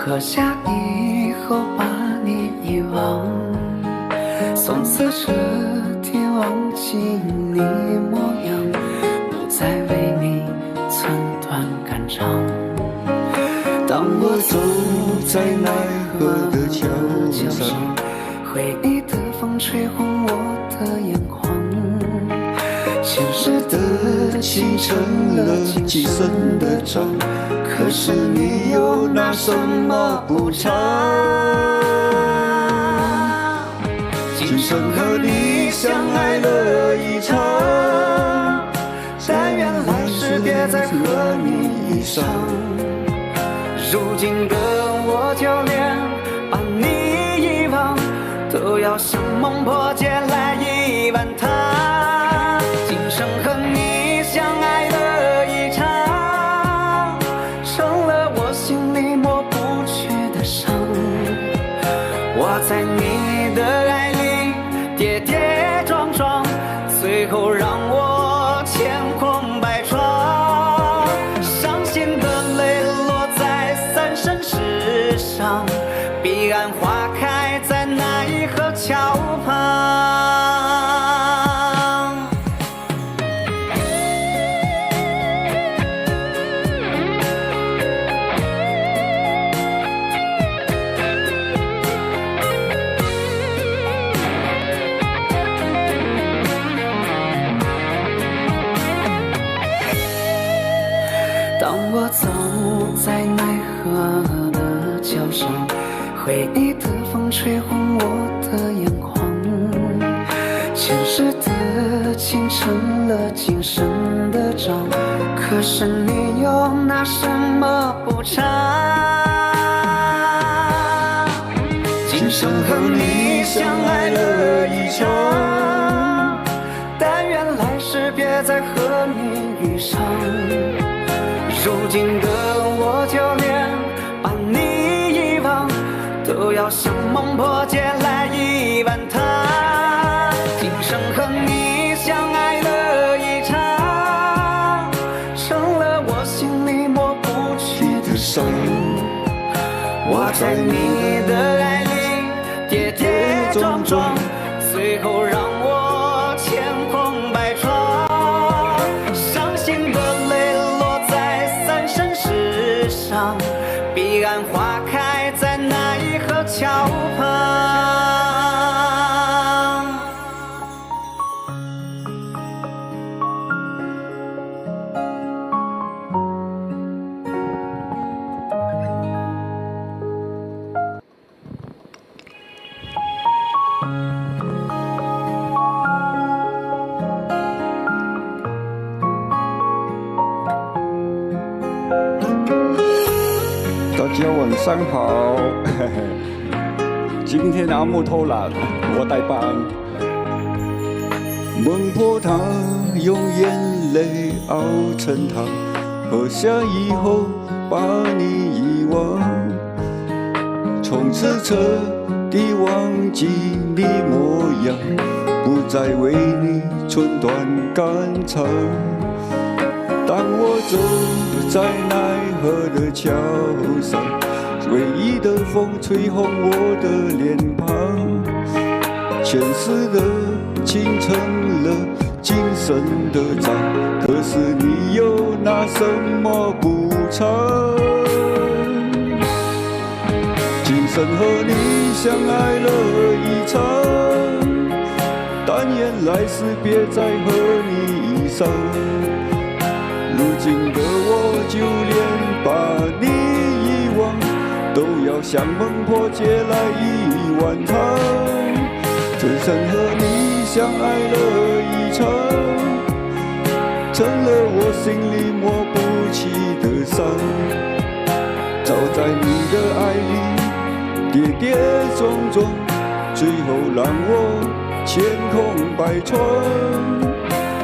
喝下以后把你遗忘，从此彻底忘记你模样，不再为你寸断肝肠。当我走在奈何的桥上，回忆的风吹红我的眼眶，前世的情成了今生的账，可是你又拿什么补偿？今生和你相爱了一场，但愿来世别再和你遇上。如今的我就连把你遗忘，都要像孟婆借来一碗汤。今生和你相爱了一场，成了我心里抹不去的伤。我在你的爱里跌跌撞撞，最后让我千空百疮。伤心的泪落在三生石上，彼岸花开在那一河桥旁。当我走在奈何的桥上，回忆的风吹红我的眼眶，前世的情成了今生的账，可是你又拿什么补偿？今生和你相爱了一场，但愿来世别再和你遇上。如今的我就连把你遗忘，都要向孟婆借来一碗汤。今生和你相爱了一场，成了我心里抹不去的伤。我在你的爱里跌跌撞撞，最后让我千空百疮。伤心的泪落在三生石上，彼岸花开在那一河桥旁。大家晚上好，今天阿木偷懒，我代班。孟婆汤用眼泪熬成汤，喝下以后把你遗忘，从此彻底忘记你模样，不再为你寸断肝肠。当我走在奈何的桥上，回忆的风吹红我的脸庞，前世的情成了今生的账，可是你又拿什么补偿？今生和你相爱了一场，但愿来世别再和你遇上。如今的我就连把你遗忘，都要向孟婆借来一碗汤。这生和你相爱了一场，成了我心里抹不去的伤。早在你的爱里跌跌撞撞，最后让我千空百疮。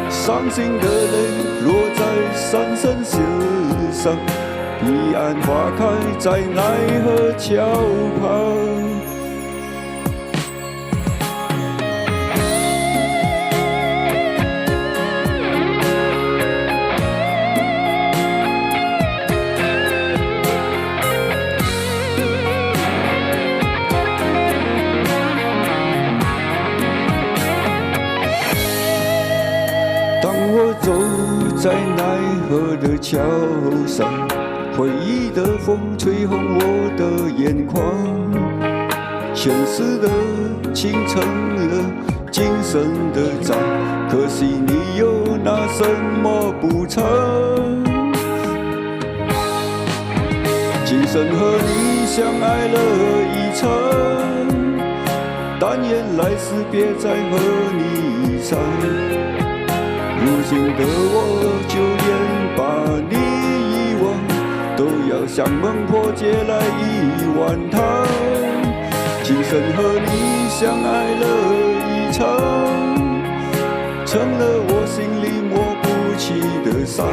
伤心的泪落在三生石上，彼岸花开在奈何桥旁。桥上，回忆的风吹红我的眼眶，前世的情成了今生的债，可惜你又拿什么补偿？今生和你相爱了一场，但愿来世别再和你一场。如今的我就连把你遗忘，都要像孟婆借来1碗汤。今生和你相爱了一场，成了我心里抹不去的伤。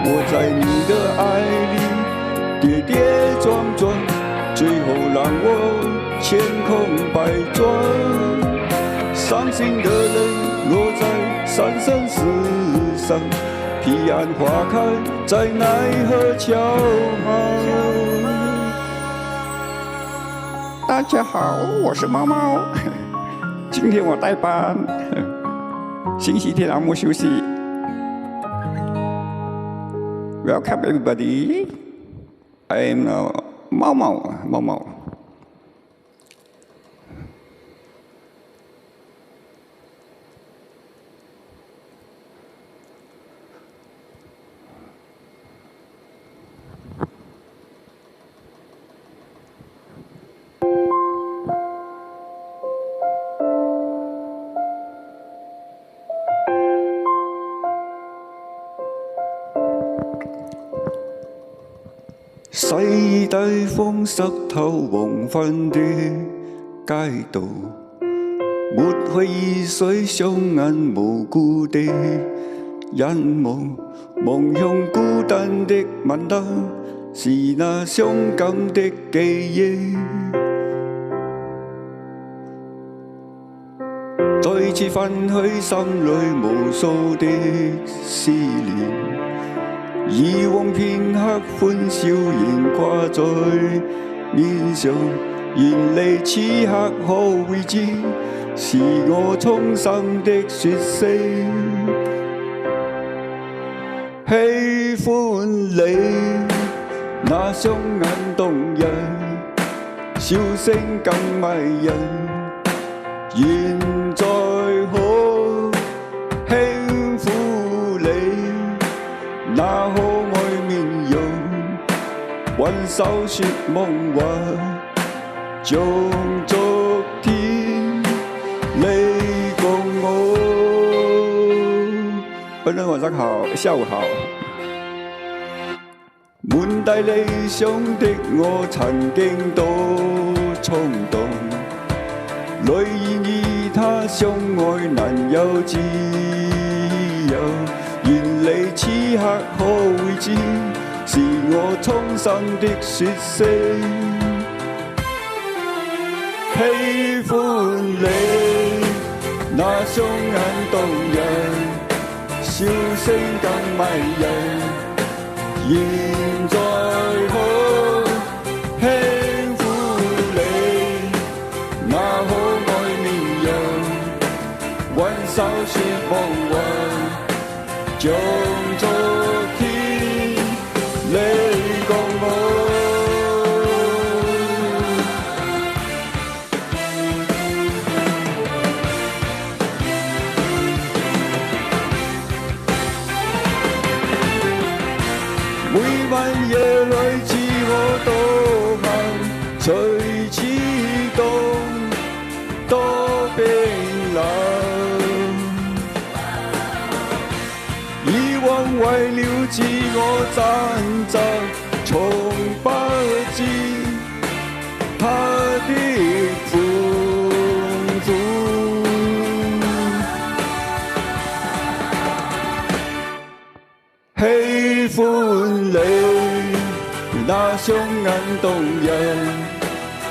我在你的爱里跌跌撞撞，最后让我千空百转。伤心的泪落在三生石上，彼岸花开在奈何桥旁。大家好，我是猫猫，今天我代班，星期天按摩休息。Welcome everybody. I am 猫猫。細大風濕透黃昏的街道，抹去雨水雙眼無辜的眼眸，望向孤單的晚燈，是那傷感的記憶。再次翻去心裏無數的思念。以往片刻歡笑仍掛在面上，願你此刻可會知，是我衷心的說聲喜歡你。那雙眼動人，笑聲更迷人，現在可輕撫你。那可愛面容，挽手說夢話，像昨天你共我。本人晚上好，下午好。滿帶理想的我曾經多衝動，淚染與他相愛難有自由。願你此刻可會知，是我衷心的說聲喜歡你。那雙眼動人，笑聲更迷人。現在可輕撫你，那可愛面容，挽手說夢話。像昨天你共我。每晚夜裏自我獨行，隨此凍多冰冷。為了自我掙扎，從不知他的苦苦。喜歡你，那雙眼動人，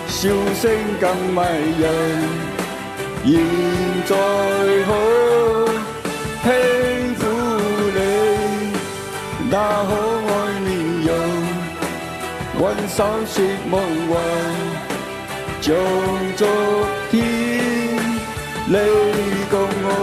笑聲更迷人。現在可輕撫那可愛面容，挽手說夢話，像昨天你共我。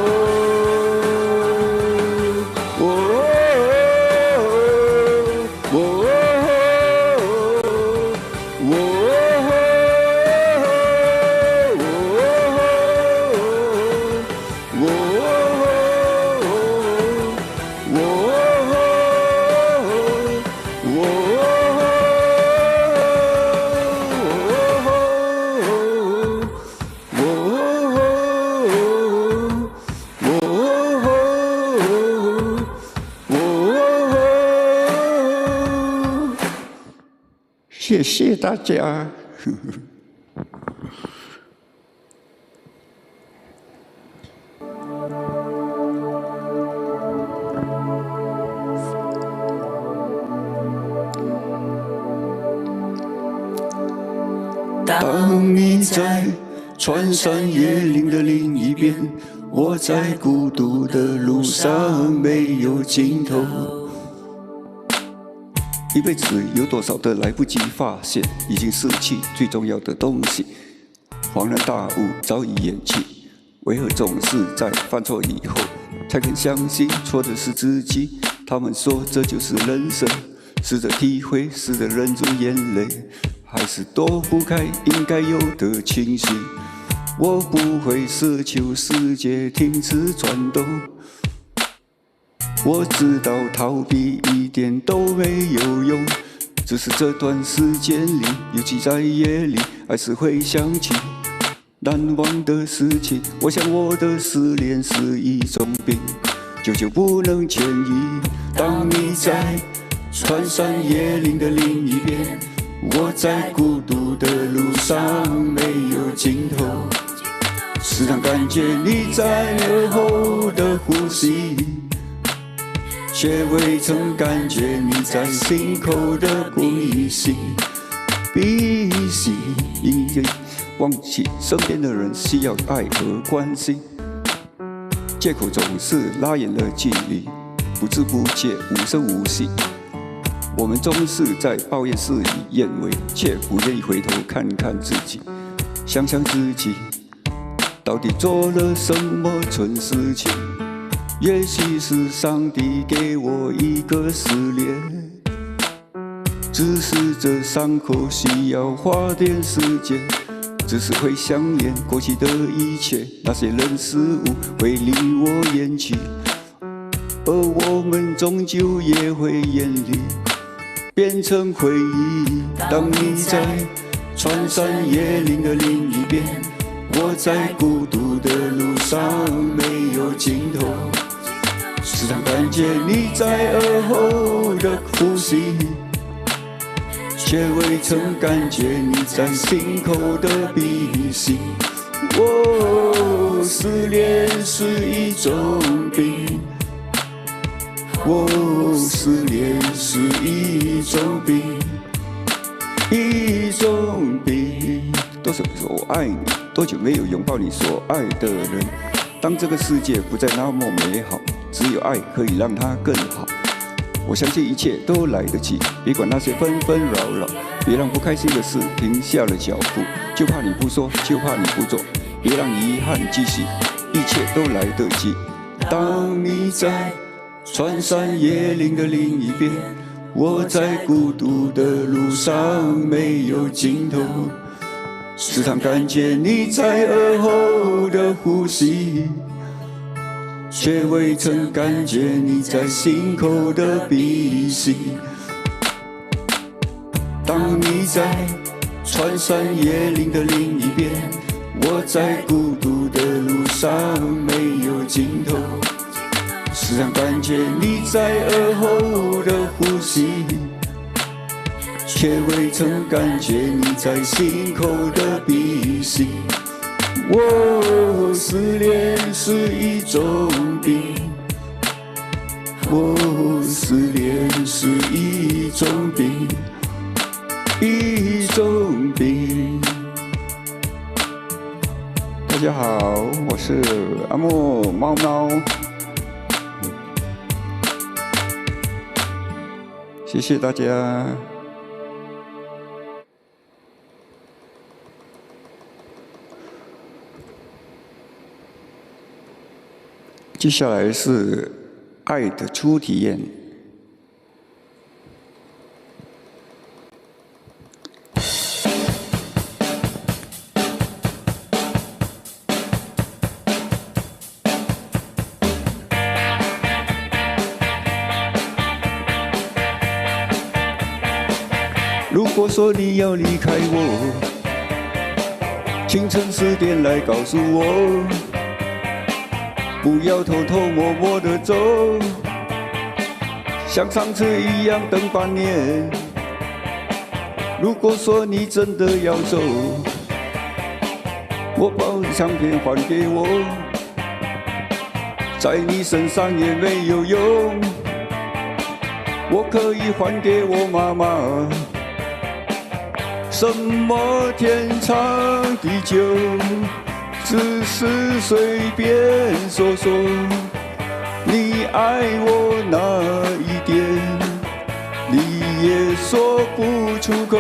谢谢大家。当你在穿山越岭的另一边，我在孤独的路上没有尽头。一辈子有多少的来不及发现，已经失去最重要的东西，恍然大悟早已远去。为何总是在犯错以后才肯相信错的是自己？他们说这就是人生，试着体会，试着忍住眼泪，还是躲不开应该有的情绪。我不会奢求世界停止转动，我知道逃避一点都没有用，只是这段时间里，尤其在夜里，还是会想起难忘的事情。我想我的失恋是一种病，久久不能痊愈。当你在穿山越岭的另一边，我在孤独的路上没有尽头，时常感觉你在耳后的呼吸，却未曾感觉你在心口的鼻息。鼻息，忘记身边的人需要爱和关心，借口总是拉远了距离，不知不觉无声无息。我们总是在抱怨事与愿违，却不愿意回头看看自己，想想自己到底做了什么蠢事情。也许是上帝给我一个试炼，只是这伤口需要花点时间，只是会想念过去的一切，那些人事物会离我远去，而我们终究也会远离，变成回忆。当你在穿山越岭的另一边，我在孤独的路上没有尽头，时常感觉你在耳后的呼吸，却未曾感觉你在心口的鼻息。失恋是一种病，失恋是一种病，一种病。多少说我爱你，多久没有拥抱你所爱的人？当这个世界不再那么美好，只有爱可以让它更好。我相信一切都来得及，别管那些纷纷扰扰，别让不开心的事停下了脚步，就怕你不说，就怕你不做，别让遗憾继续，一切都来得及。当你在穿山越岭的另一边，我在孤独的路上没有尽头，时常感觉你在耳后的呼吸，却未曾感觉你在心口的鼻息。当你在穿山越岭的另一边，我在孤独的路上没有尽头，时常感觉你在耳后的呼吸，却未曾感觉你在心口的鼻息。失恋是一种病，失恋是一种病，一种病。大家好，我是阿莫猫猫，谢谢大家。接下来是爱的初体验。如果说你要离开我，清晨10点来告诉我，不要偷偷摸摸地走，像上次一样等半年。如果说你真的要走，我把唱片还给我，在你身上也没有用。我可以还给我妈妈，什么天长地久，只是随便说说。你爱我那一点，你也说不出口。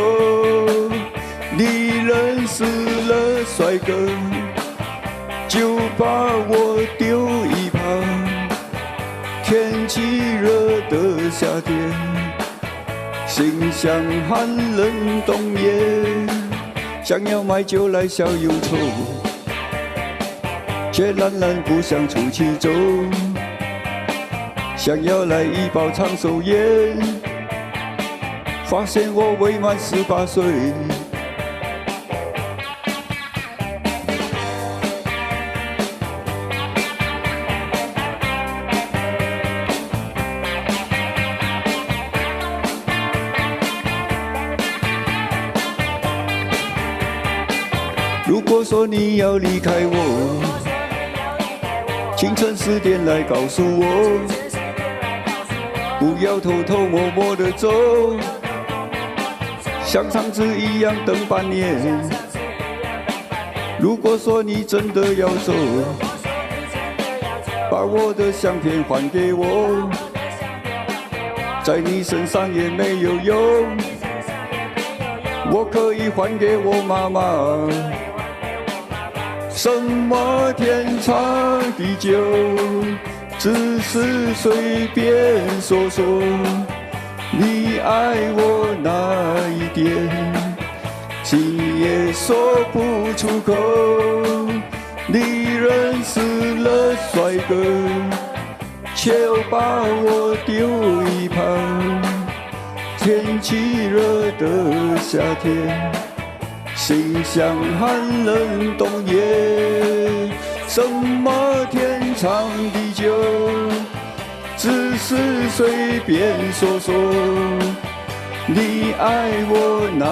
你认识了帅哥，就把我丢一旁。天气热的夏天，心像寒冷冬夜，想要买酒来消忧愁，却懒懒不想出去走。想要来一包长寿烟，发现我未满18岁。如果说你要离开我，清晨4点来告诉我。不要偷偷摸摸地走，像上次一样等半年。如果说你真的要走，把我的相片还给我，在你身上也没有用。我可以还给我妈妈，什么天长地久，只是随便说说。你爱我那一点，情也说不出口。你认识了帅哥，却把我丢一旁。天气热的夏天，心像寒冷冬夜。什么天长地久，只是随便说说。你爱我那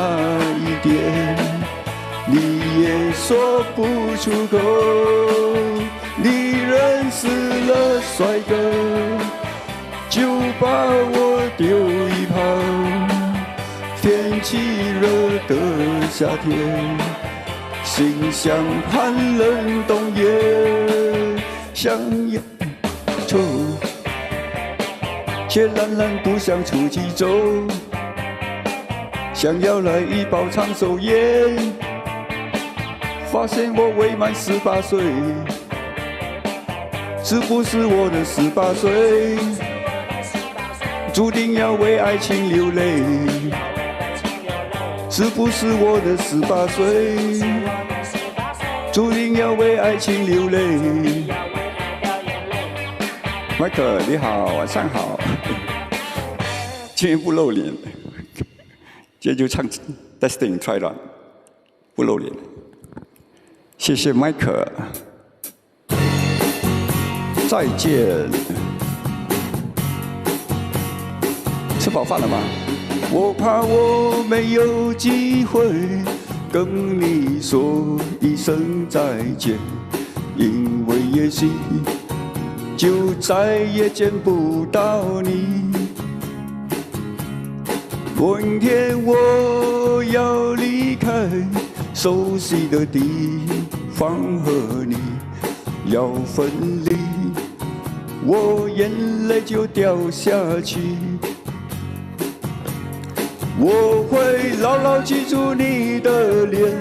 一点，你也说不出口。你认识了帅哥，就把我丢一旁。天气热的夏天，心像寒冷冬夜，想要走，却懒懒不想出去走。想要来一包长寿烟，发现我未满18岁。是不是我的18岁，注定要为爱情流泪？是不是我的18岁，注定要为爱情流泪？迈克，你好，晚上好。今天不露脸，今天就唱 Destiny Try 了，不露脸。谢谢迈克，再见。吃饱饭了吗？我怕我没有机会跟你说一声再见，因为也许就再也见不到你。明天我要离开熟悉的地方，和你要分离，我眼泪就掉下去。我会牢牢记住你的脸，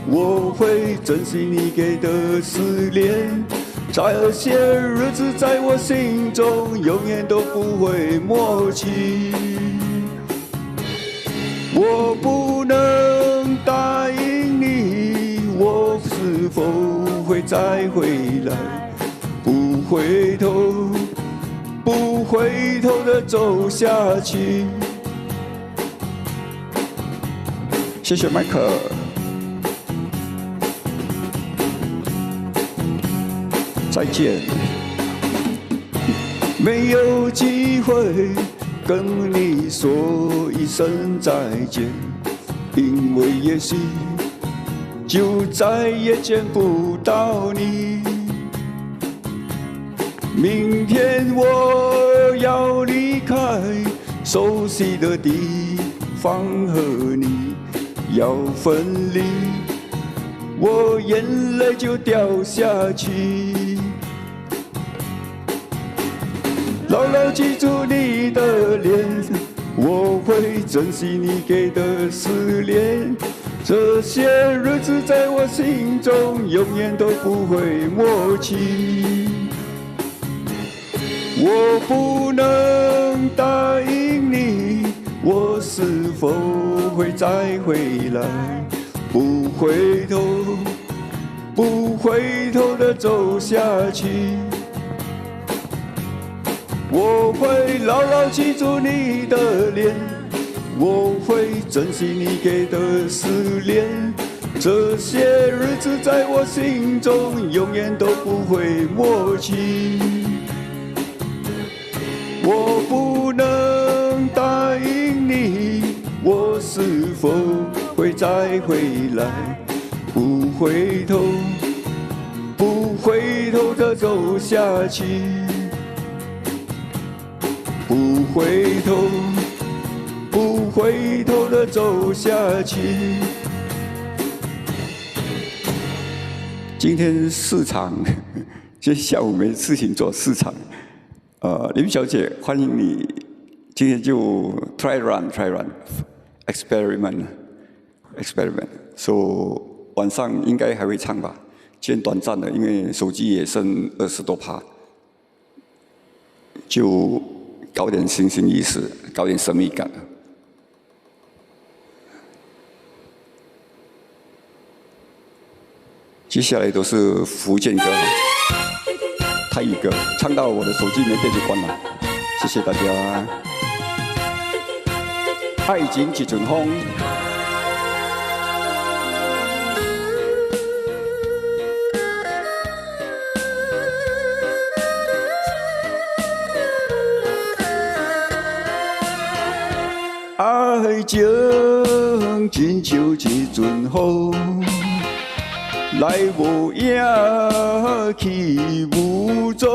我会珍惜你给的思念。这些日子在我心中永远都不会抹去。我不能答应你，我是否会再回来？不回头，不回头的走下去。谢谢迈克。再见。没有机会跟你说一声再见，因为也许就再也见不到你。明天我要离开熟悉的地方，和你要分离，我眼泪就掉下去。牢牢记住你的脸，我会珍惜你给的思念。这些日子在我心中永远都不会抹去。我不能答应你，我是否会再回来？不回头，不回头的走下去。我会牢牢记住你的脸，我会珍惜你给的思念。这些日子在我心中永远都不会抹去。我不能答应你，我是否会再回来？不回头，不回头的走下去。不回头，不回头的走下去。今天4场，今天下午没事情做4场。林小姐，欢迎你。今天就 try run experiment。So 晚上应该还会唱吧？今天短暂的，因为手机也剩20多%，就搞点新鲜意思，搞点神秘感。接下来都是福建歌、泰语歌，唱到我的手机没电就关了。谢谢大家。爱情一阵风，爱情亲像一阵风，来无影去无踪。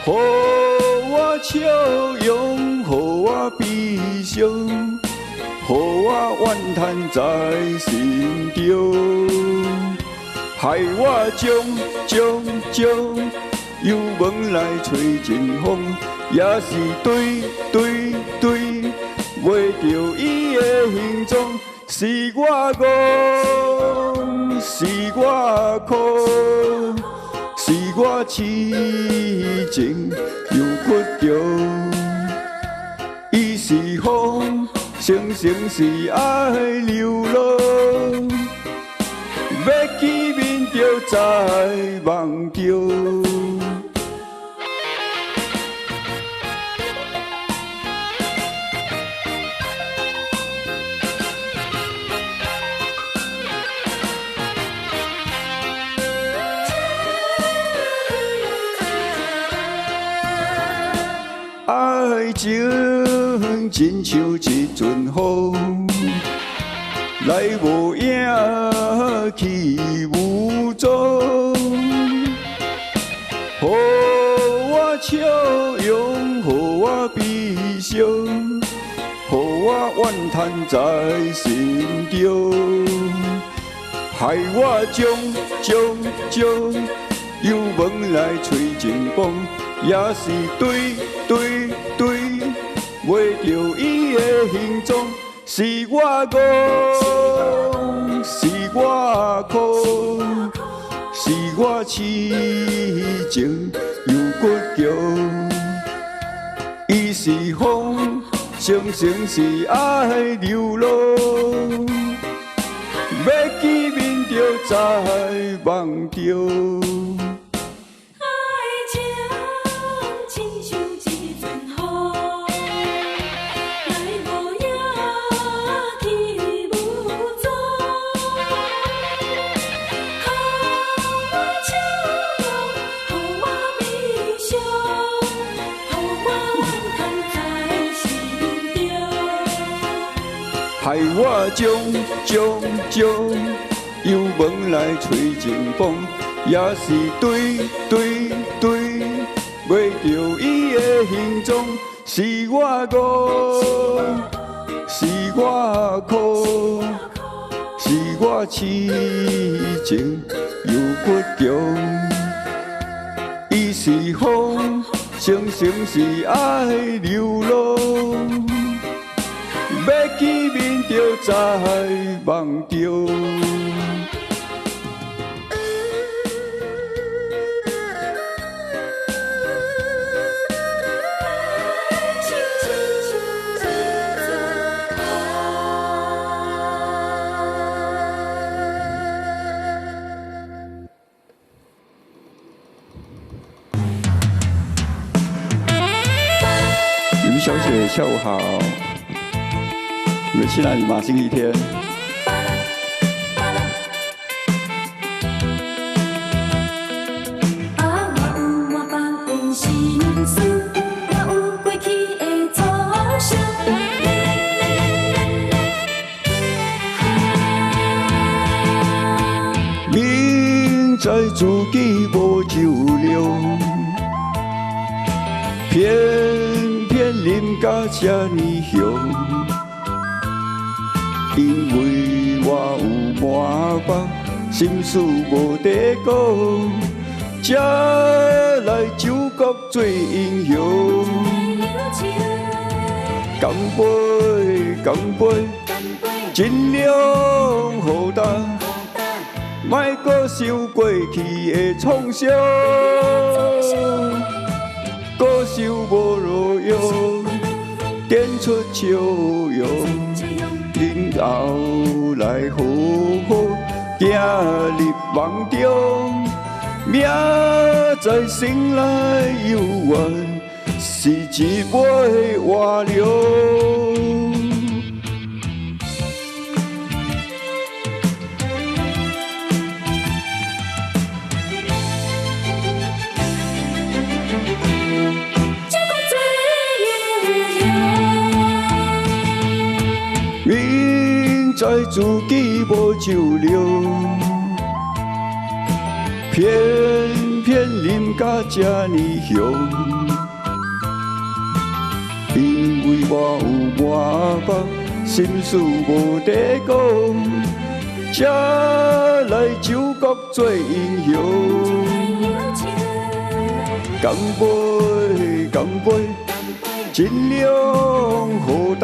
予我笑容，予我悲伤，予我怨叹在心中，害我将忧闷来吹阵风，也是对，袂着伊的行踪，是我戆，是我苦，是我痴情又屈着。伊是风，生是爱流浪，要见面就在梦中。爱情亲像一阵风，来无影去无踪。予我笑容，予我悲伤，予我怨叹在心中，害我将忧闷来吹阵风。也是对，袂着伊的行踪，是我戆，是我苦，是我痴情又倔强。伊是风，生是爱流浪，要见面就在梦中。害我将又问来吹情风，也是对，袂着伊的行踪，是我误，是我苦，是我痴情又不强。伊是风，生是爱流浪。要见面就在梦中。林小姐，下午好。你们去哪里吗？星期天。明知自己无酒量，偏偏啉甲这呢香。因为我有满腹心事无地讲，才来酒国做英雄。干杯，尽量好担，莫搁想过去的创伤，搁想无路用，点出笑容。日后来好好行入梦中，明仔醒来犹原是一尾活龙。明知自己无酒量，偏偏啉甲这呢香。因为我有满腹心事无地讲，才来酒国做英雄。干杯，尽量好担。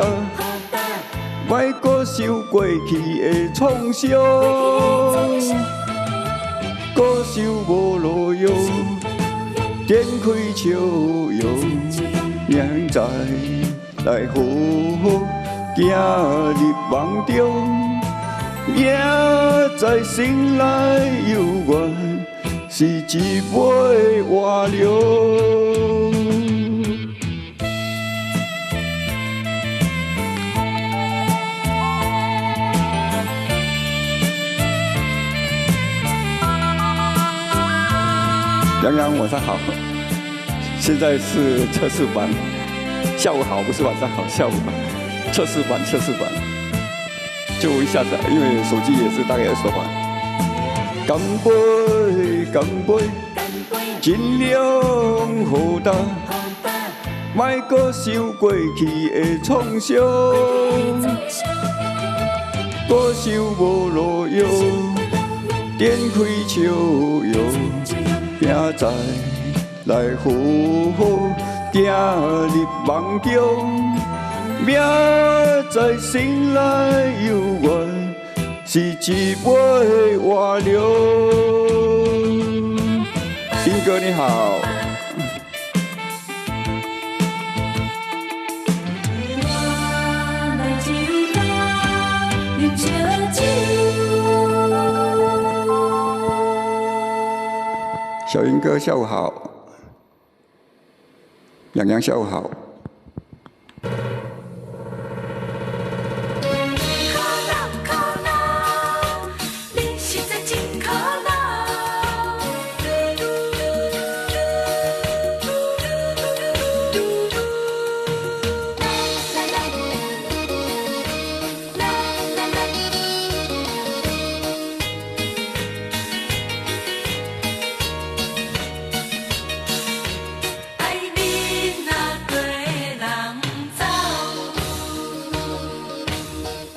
莫搁想过去的创伤，搁想无路用，点开笑容，明仔来好好行入梦中，明仔醒来犹原是一尾活龙。杨洋，晚上好。现在是测试班，下午好，不是晚上好，下午好。测试班，就一下子，因为手机也是大概要说话。干杯，尽量好担，莫搁想过去的创伤，搁想无路用，点开笑容。明仔来好好行入梦中，明仔醒来犹原是一尾活龙。英哥你好。小云哥下午好，洋洋下午好。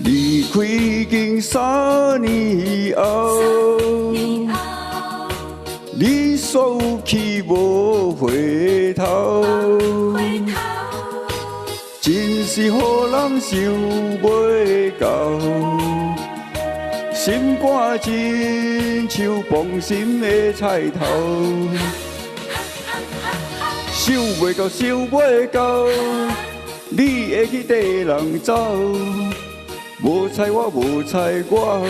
离开已经3年后，你所有去无回头，真是予人想袂到，心肝真像梆心的菜头，想袂到，想袂到，你会去跟人走，无睬我，无睬我，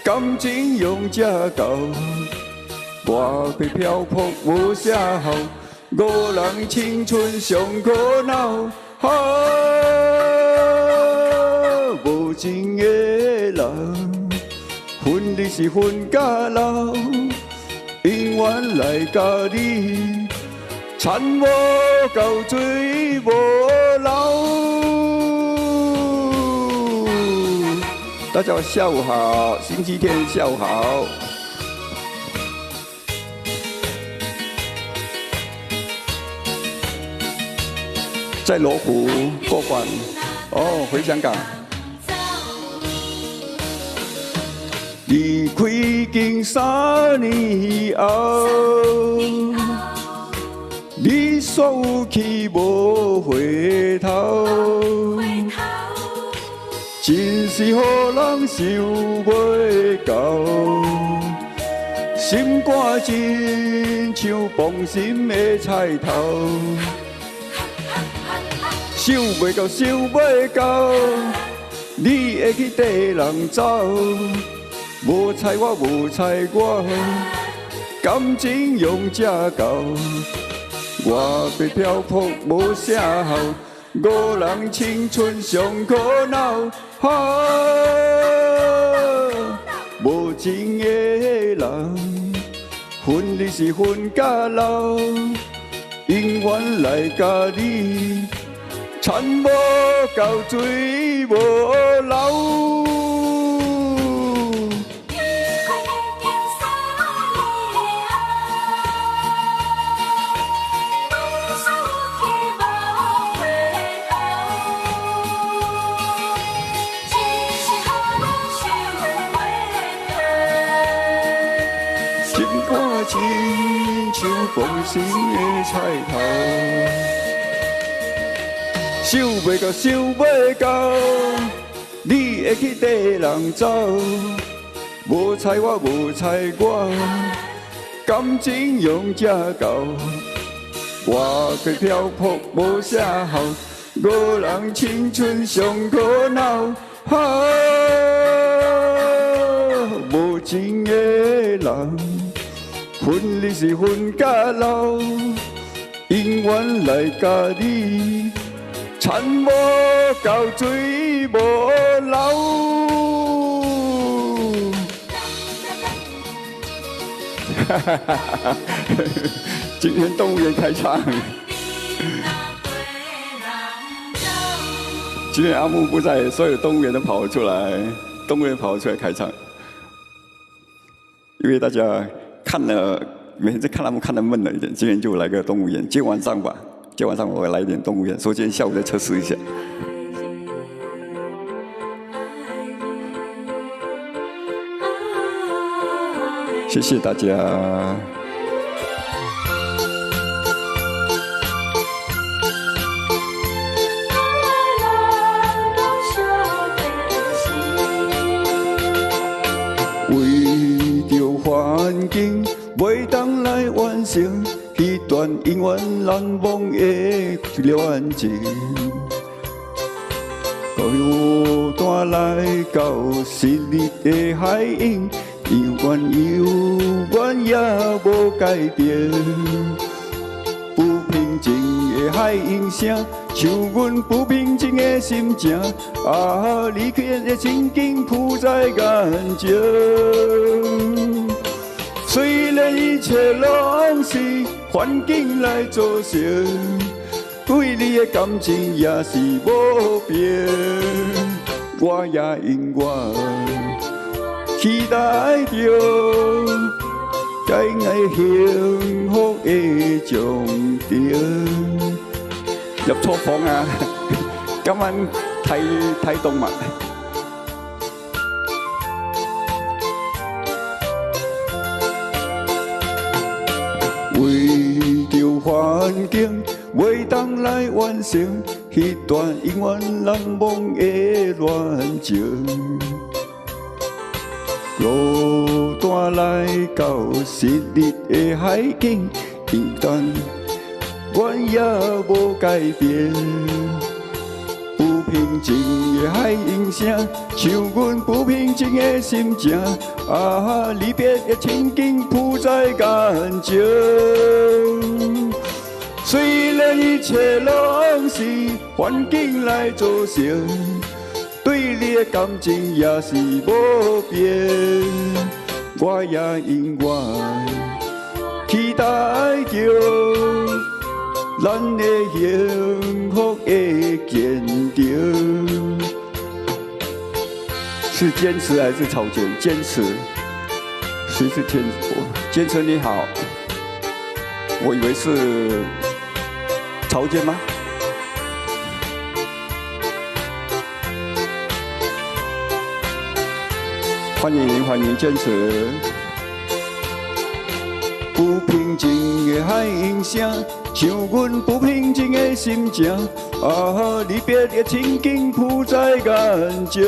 感情用这厚，外被漂泊无啥好，五人青春上可恼，无情的人，分你是分甲老，永远来甲你，田无够水无流。大家下午好，星期天下午好。在罗湖过关，哦，回香港。离开已经3年后，你所有去无回头，真是予人想袂到，心肝真像梆心的菜头，想袂到，想袂到，你会去跟人走，无睬我，无睬我，感情用这厚，我被漂泊无啥好，五人青春上可恼，无情的人，分你是分甲老，永远来甲你，田无够水无流。亲像梆心的菜头，想袂到，想袂到，你会去跟人走，无睬我，无睬我，感情用这厚，我被漂泊无啥好，五人青春上可恼，无情的人。分你是分甲老，永远来甲你，田无够水无流。今天动物园开唱，今天阿木不在，所有动物园都跑出来，动物园跑出来开唱，因为大家。看了每次看他们看得闷了一点，今天就来个动物园。今天晚上吧，今天晚上我会来一点动物园，所以今天下午再测试一下。谢谢大家。环境袂当来完成迄段永远难忘的恋情，到我带来到昔日的海印，永远也无改变。不平静的海音声，像阮不平静的心情，离开的情景浮在眼前。虽然一切拢是环境来造成，对你的感情也是无变。我也永远期待着该爱幸福的终点。入錯房啊！今晚睇動物。境，袂当来完成迄段永远难忘的恋情。孤单来到昔日的海景，但阮也无改变。不平静的海音声，像阮不平静的心情。啊，离别的情景铺在感情。虽然一切拢是环境来造成，对你的感情也是无变。我也永远期待着咱的幸福的见证。是坚持还是草菅？坚持。谁是坚持？坚持你好。我以为是草菅吗？欢迎坚持。不平静的海音声，像阮不平静的心情。啊，离别的情景铺在感情。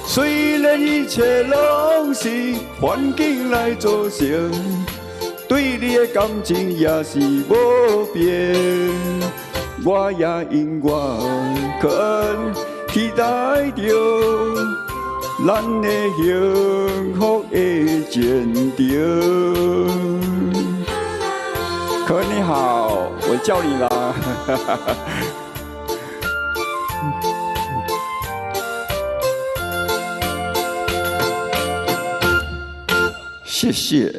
虽然一切拢是环境来造成，对你的感情也是无变。我也永远肯期待着咱的幸福的见证。可你好，我叫你啦。谢谢。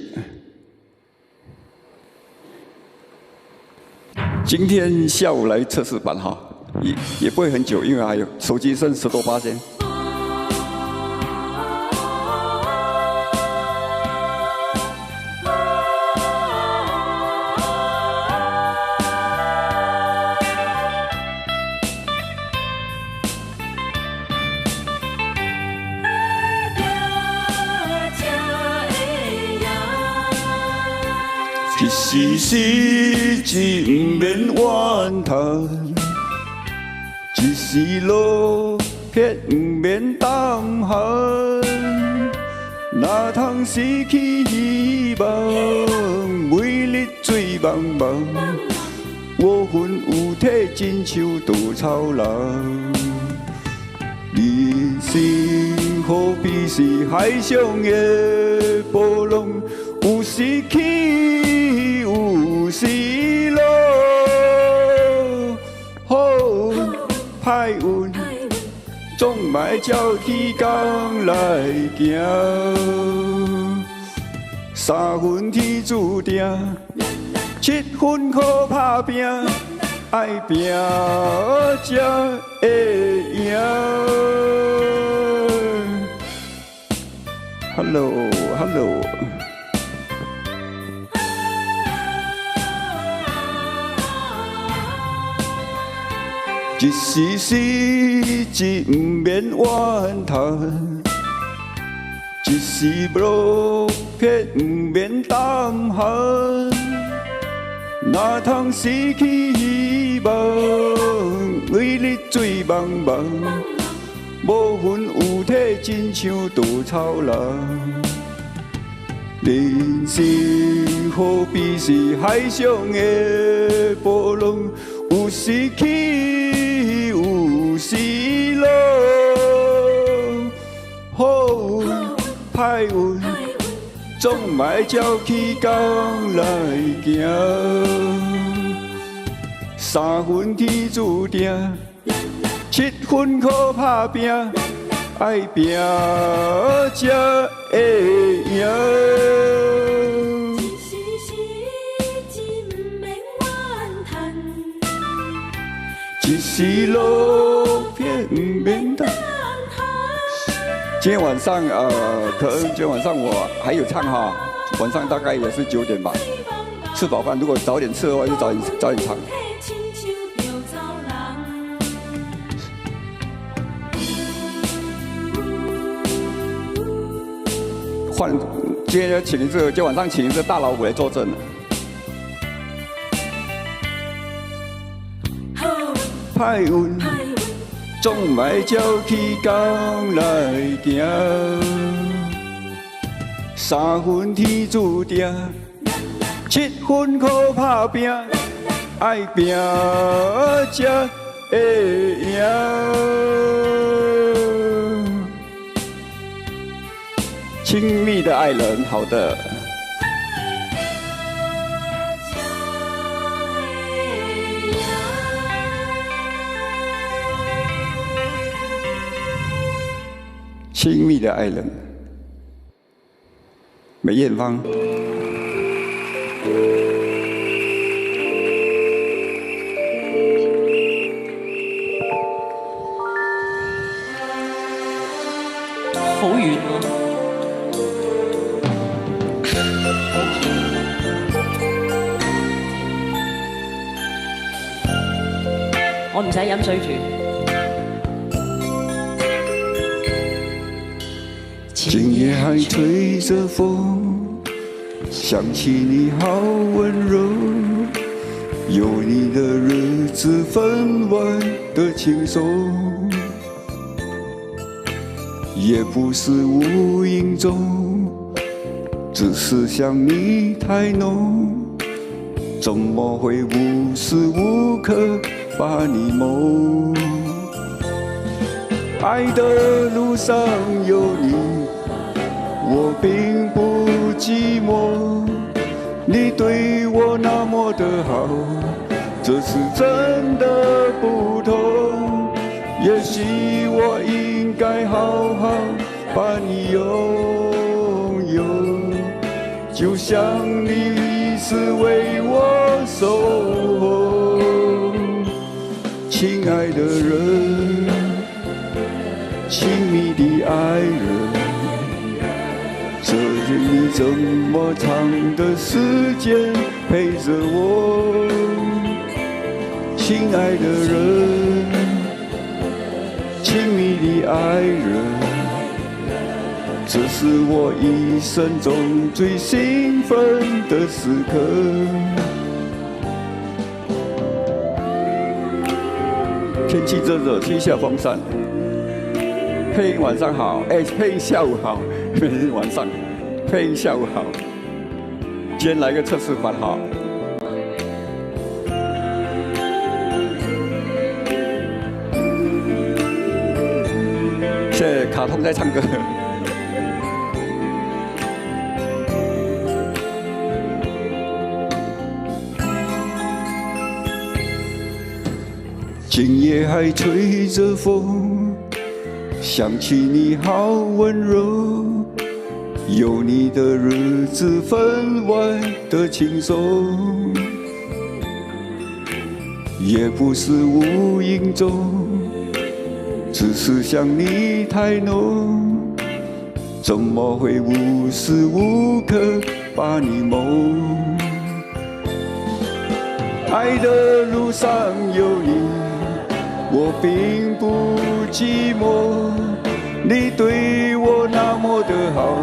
今天下午来测试版哈，也不会很久，因为还有手机剩10多%。一时之不免怨叹，一时落魄不免胆寒。哪通失去希望，每日醉茫茫。无魂有体，亲像稻草人。人生好比是海上的波浪，有时起，有时落。好运歹运，总卖照起工来行。3分天注定，7分靠打拼，爱拼才会赢。Hello。一时失志不免怨叹，一时落魄不免胆寒。哪通失去希望，为日醉茫茫。无魂有体，亲像稻草人。人生好比是海上的波浪，有时起，有时落。好运歹运，总卖照起工来行。3分天注定，7分靠打拼，爱拼才会赢。一时落魄不免担。今天晚上可能今天晚上我还有唱哈，晚上大概也是9点吧。吃饱饭，如果早点吃的话，就早点唱。今天晚上请一只大老虎来作证了。歹运，总莫照起工来行。3分天注定，7分靠打拼，爱拼才会赢。亲密的爱人，好的。亲密的爱人，梅艳芳。好遠喎！我唔使飲水住。今夜还吹着风，想起你好温柔，有你的日子分外的轻松，也不是无影踪，只是想你太浓，怎么会无时无刻把你梦？爱的路上有你，我并不寂寞，你对我那么的好，这是真的不同。也许我应该好好把你拥有，就像你一直为我守候。亲爱的人，亲密的爱人，这你这么长的时间陪着我，亲爱的人，亲密的爱人，这是我一生中最兴奋的时刻。天气热热，吹下风扇。配音晚上好，配音下午好，配音晚上，配音下午好。今天来个测试版好。现在卡通在唱歌。今夜还吹着风，想起你好温柔，有你的日子分外的轻松，也不是无影踪，只是想你太浓，怎么会无时无刻把你梦？爱的路上有你，我并不寂寞，你对我那么的好，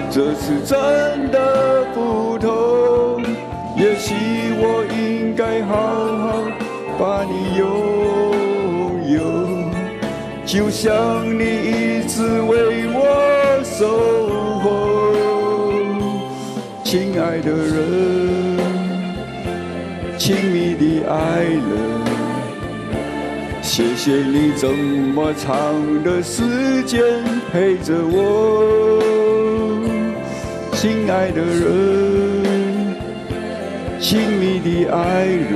这是真的不同。也许我应该好好把你拥有，就像你一直为我守候。亲爱的人，亲密的爱人，谢谢你这么长的时间陪着我，亲爱的人，亲密的爱人，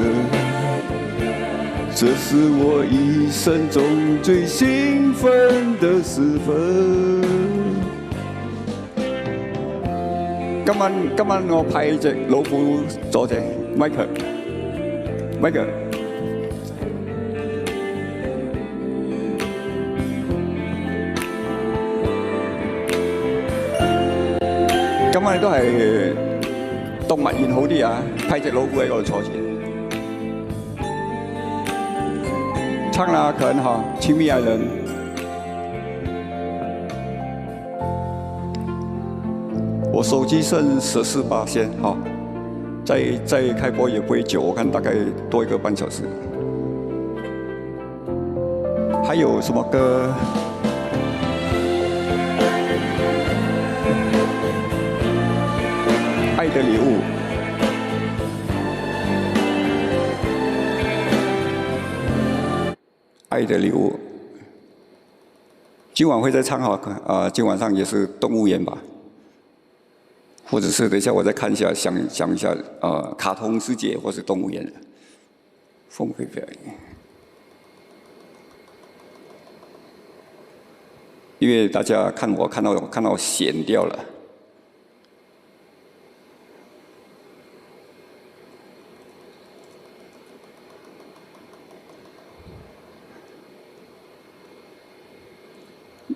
这是我一生中最兴奋的时分。今晚我派隻老虎佐謝 Michael。今晚都係動物園好啲啊，派隻老虎喺嗰度坐住。唱啦，可能哈，親密愛人。我手機剩14%，好，再開播也不會久，我看大概多1個半小時。还有什么歌？爱的礼物。爱的礼物。今晚会再唱好，今晚上也是动物园吧，或者是等一下我再看一下，想一下，卡通世界或是动物园，峰会表演。因为大家看我看到闲掉了。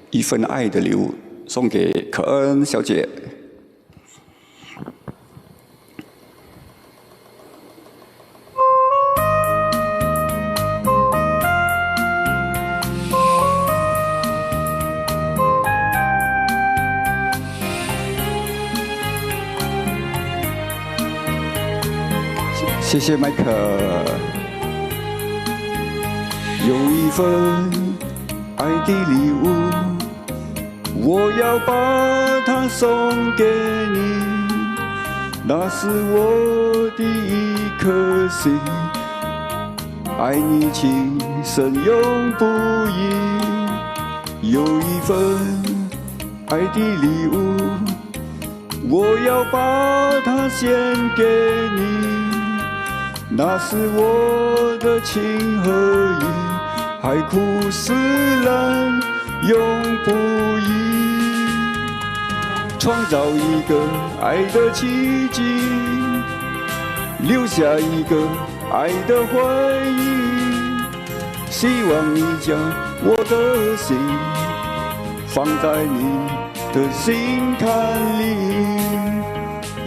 一份爱的礼物送给可恩小姐。谢谢麦克。有一份爱的礼物，我要把它送给你，那是我的一颗心，爱你情深永不移。有一份爱的礼物，我要把它献给你，那是我的情和义，海枯石烂永不移，创造一个爱的奇迹，留下一个爱的回忆，希望你将我的心放在你的心坎里。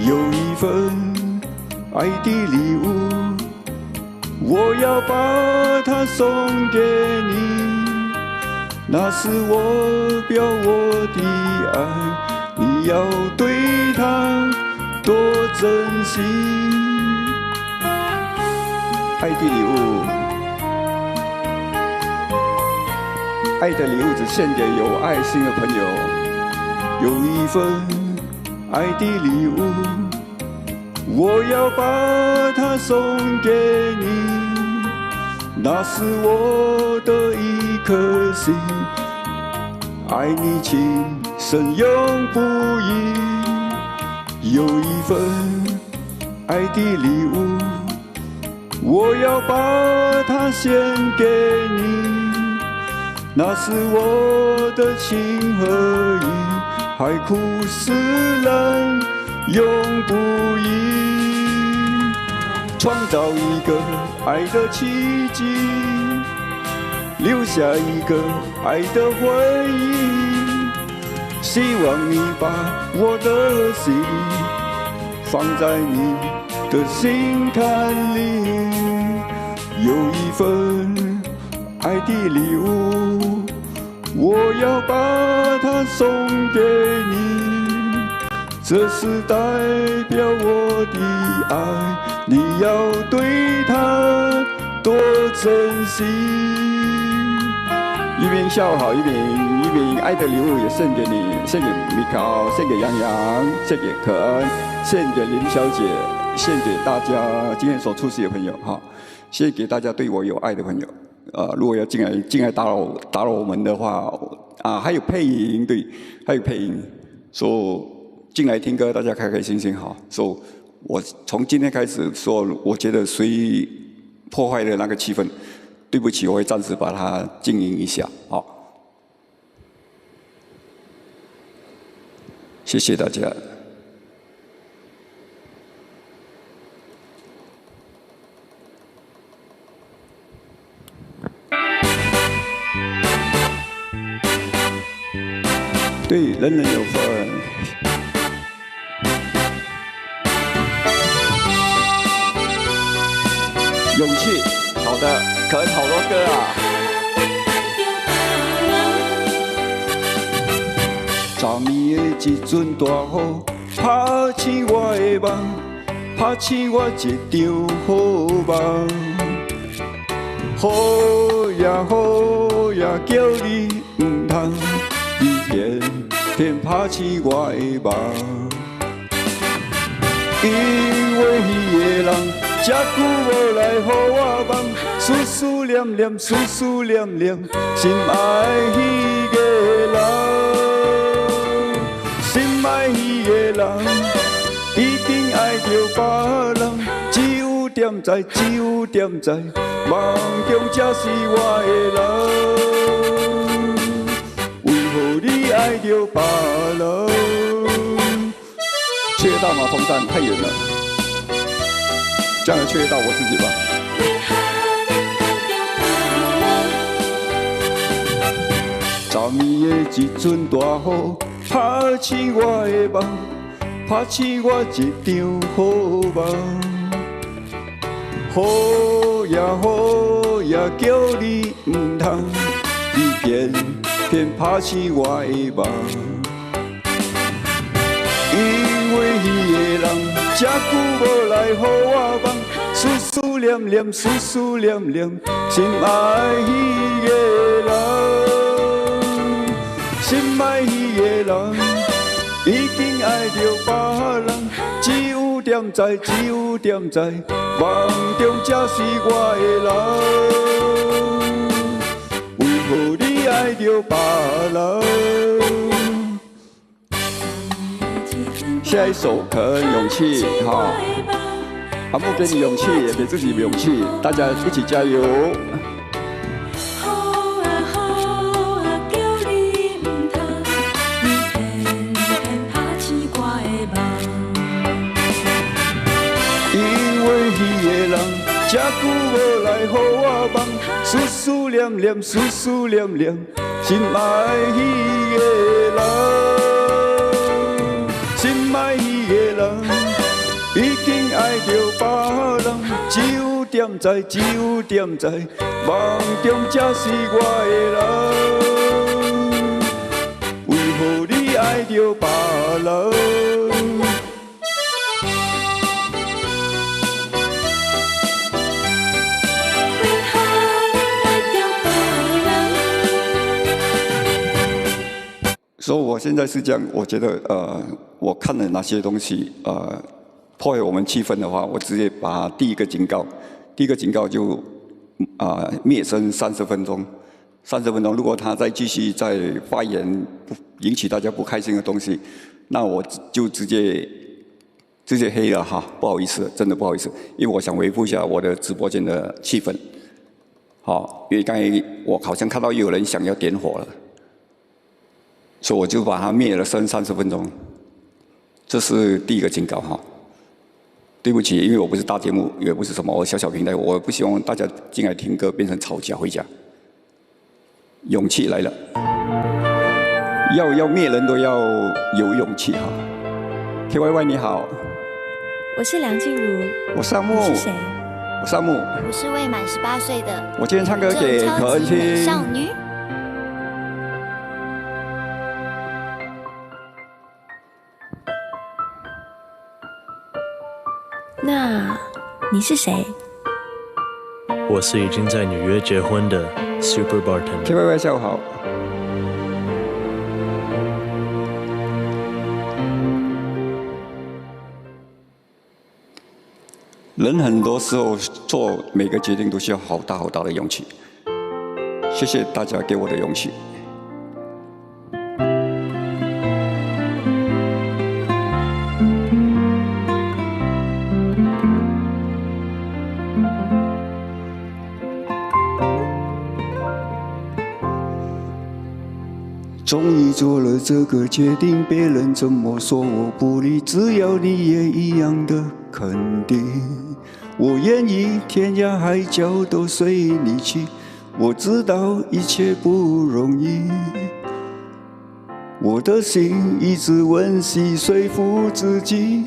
有一份爱的礼物，我要把它送给你，那是我表我的爱，你要对它多珍惜。爱的礼物，爱的礼物只献给有爱心的朋友。有一份爱的礼物，我要把它送给你，那是我的一颗心，爱你情深永不移。有一份爱的礼物，我要把它献给你，那是我的情和义，海枯石烂永不移，创造一个爱的奇迹，留下一个爱的回忆，希望你把我的心放在你的心坎里。有一份爱的礼物，我要把它送给你，这是代表我的爱，你要对它多珍惜。一边笑好，一边爱的礼物也献给你，献给米考，献给杨洋，献给可恩，献给林小姐，献给大家今天所出席的朋友哈，献给大家对我有爱的朋友。如果要进来打扰我们的话，还有配音，对，还有配音，说进来听歌，大家开开心心好。说我从今天开始说，我觉得谁破坏了那个气氛，对不起，我会暂时把它静音一下，好。谢谢大家。对，人人有份。勇气，好的，可能好多歌啊。昨暝的一阵大雨，拍醒我的梦，拍醒我一场好梦。雨呀雨呀叫你唔通，你偏偏拍起我的梦。因为迄个人这久无来予我梦，思思念念，思思念念，心爱迄个人，心爱迄个人，已经爱着别人，只有点知，只有点知，梦中才是我的人，为何你爱着别人？吹得到吗？风扇太远了，这样吹得到我自己吧。昨暝的一阵大雨，拍醒我的梦，拍醒我一场好梦。雨也叫你唔通，你偏偏拍醒我的梦。因为迄个人这久无来予我梦，思思念念，思思念念，心爱迄个人，心爱迄个人，已经爱着别人，只有点知，只有点知，梦中才是我的人，为何你爱着别人？下一首可能勇气哈，阿木给你勇气，也给自己勇气，大家一起加油。因为迄个人这久无来予我梦，思思念念，思思念念，心爱迄个人。心爱迄个人，已经爱着别人，只有点知，只有点知，梦中才是我的人，为何你爱着别人？所以我现在是这样，我觉得我看了哪些东西破坏我们气氛的话，我直接把第一个警告就灭声30分钟，30分钟。如果他再继续再发言引起大家不开心的东西，那我就直接黑了哈，不好意思，真的不好意思，因为我想维护一下我的直播间的气氛。好，因为刚才我好像看到有人想要点火了。所以我就把它灭了声30分钟，这是第一个警告哈。对不起，因为我不是大节目，也不是什么我小平台，我不希望大家进来听歌变成吵架回家。勇气来了，要灭人都要有勇气哈。KYY 你好，我是梁静茹，我是阿木，你是谁？我是阿木，我是未满18岁的，我今天唱歌给可恩听。少女。那你是谁？我是已经在纽约结婚的 Super Bartender。KYY 下午好。人很多时候做每个决定都需要好大的勇气。谢谢大家给我的勇气。终于做了这个决定，别人怎么说我不理，只要你也一样的肯定。我愿意天涯海角都随你去，我知道一切不容易。我的心一直温习说服自己，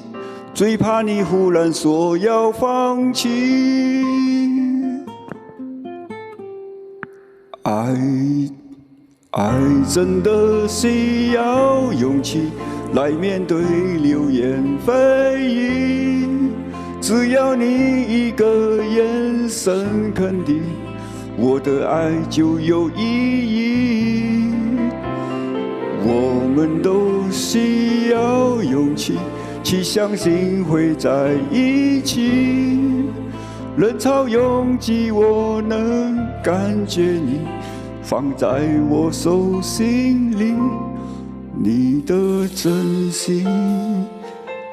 最怕你忽然说要放弃。爱真的需要勇气来面对流言蜚语，只要你一个眼神肯定，我的爱就有意义。们都需要勇气，去相信会在一起。人潮拥挤，我能感觉你放在我手心里，你的真心。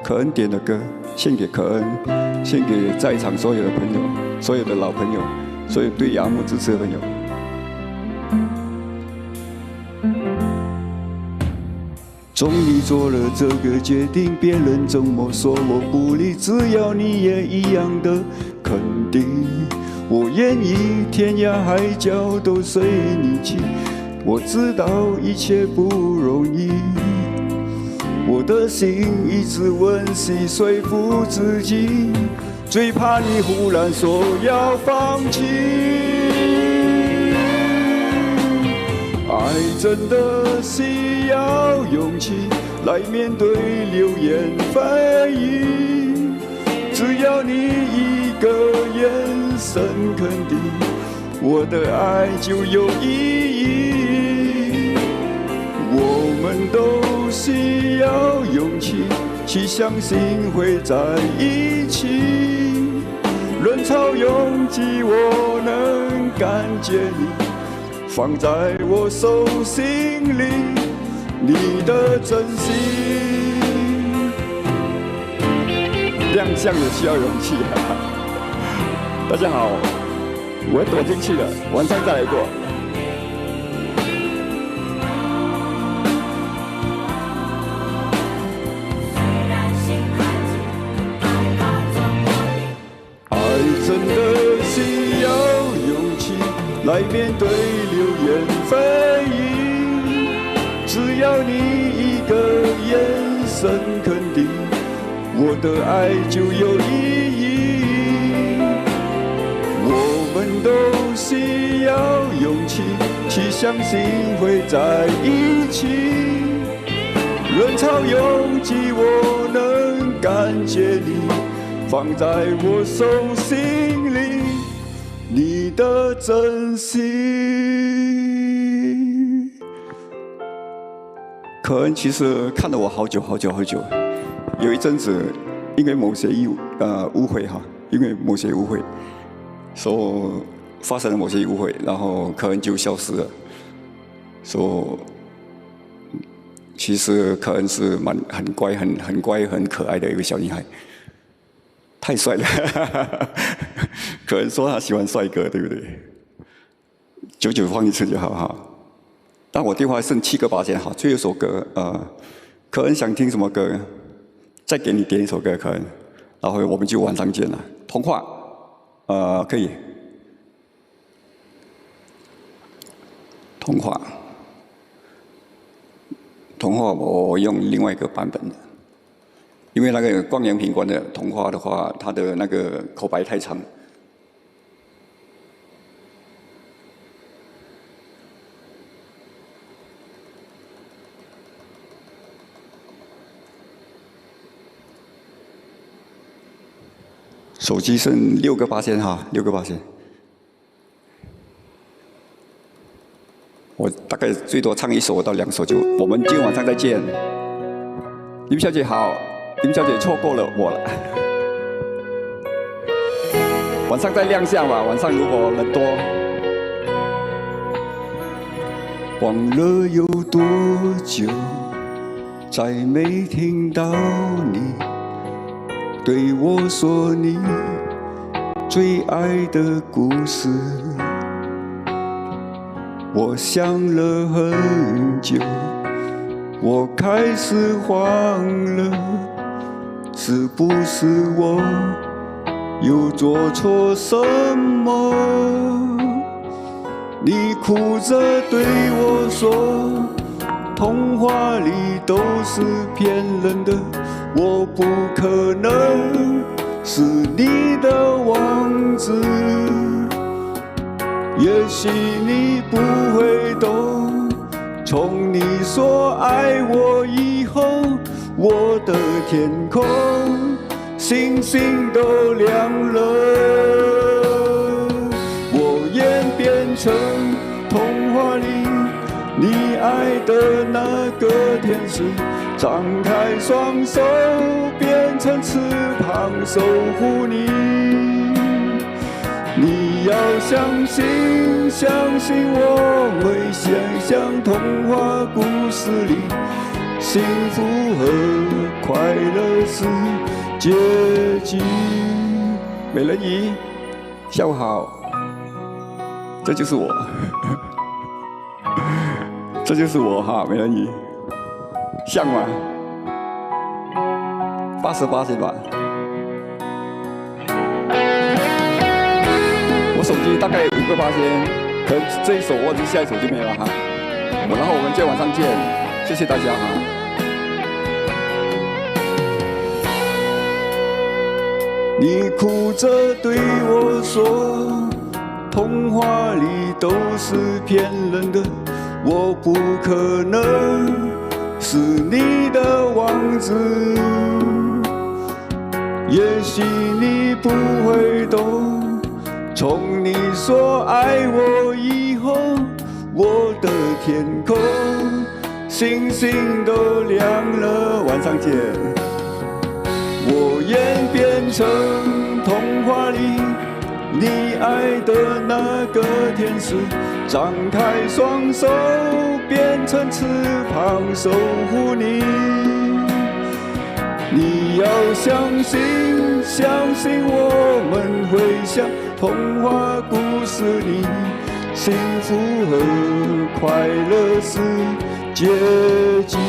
可恩点的歌献给可恩，献给在场所有的朋友，所有的老朋友，所有对杨牧支持的朋友。终于做了这个决定，别人怎么说我不理，只要你也一样的肯定，我愿意天涯海角都随你去。我知道一切不容易，我的心一直温习说服自己，最怕你忽然说要放弃。爱真的需要勇气来面对流言蜚语，只要你一个眼神肯定，我的爱就有意义。我们都需要勇气去相信会在一起，人潮拥挤，我能感觉你放在我手心里，你的真心。亮相也需要勇气大家好，我躲进去了，晚上再来过。爱真的需要勇气来面对流言蜚语，只要你一个眼神肯定，我的爱就有意义。我们都需要勇气去相信会在一起，人潮拥挤，我能感觉你放在我手心里，你的真心。可恩其实看了我好久，有一阵子因为某些误会哈，因为某些误会，说发生了某些误会，然后可恩就消失了。说其实可恩是很乖、很乖、很可爱的一个小女孩，太帅了。可恩说他喜欢帅哥，对不对？久久放一次就好哈。但我电话剩7个8千哈，最后一首歌可恩想听什么歌？再给你点一首歌，可恩，然后我们就晚上见了。童话，可以。童话我用另外一个版本的，因为那个光阳品冠的童话的话，它的那个口白太长。手机剩6个8千哈，6个8千。我大概最多唱1首到2首我们今天晚上再见。林小姐好，林小姐错过了我了。晚上再亮相吧，晚上如果人多。忘了有多久，再没听到你对我说你最爱的故事。我想了很久，我开始慌了，是不是我又做错什么？你哭着对我说，童话里都是骗人的，我不可能是你的王子。也许你不会懂，从你说爱我以后，我的天空星星都亮了。我演变成童话里你爱的那个天使，张开双手变成翅膀守护你。你要相信，相信我会想象童话故事里，幸福和快乐是结局。美人鱼，下午好，这就是我，这就是我哈，美人鱼，像吗？88岁吧。我手机大概有5%，可能这一首忘记，下一首就没了哈。然后我们今天晚上见，谢谢大家哈。你哭着对我说，童话里都是骗人的，我不可能是你的王子。也许你不会懂，从你说爱我以后，我的天空星星都亮了。晚上见。我演变成童话里你爱的那个天使，张开双手变成翅膀守护你。你要相信，相信我们会像童话故事里，幸福和快乐是结局。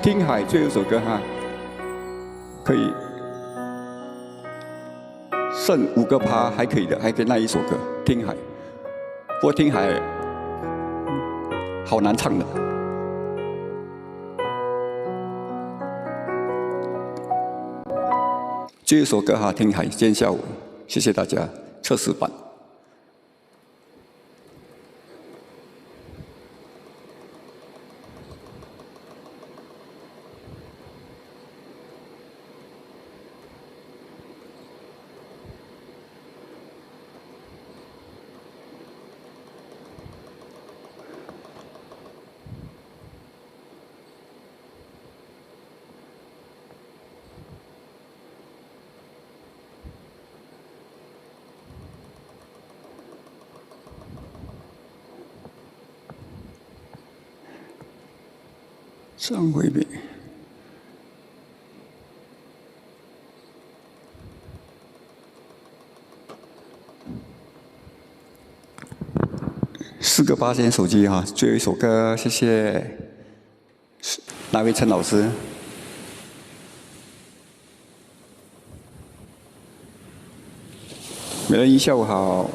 听海最后一首歌哈，可以剩5%还可以的，还可以那一首歌《听海》，不过《听海》好难唱的。最后一首歌哈，《听海》，今天下午，谢谢大家，测试版。张惠妹，4%手机哈，最后一首歌，谢谢。哪位陈老师？美人鱼下午好。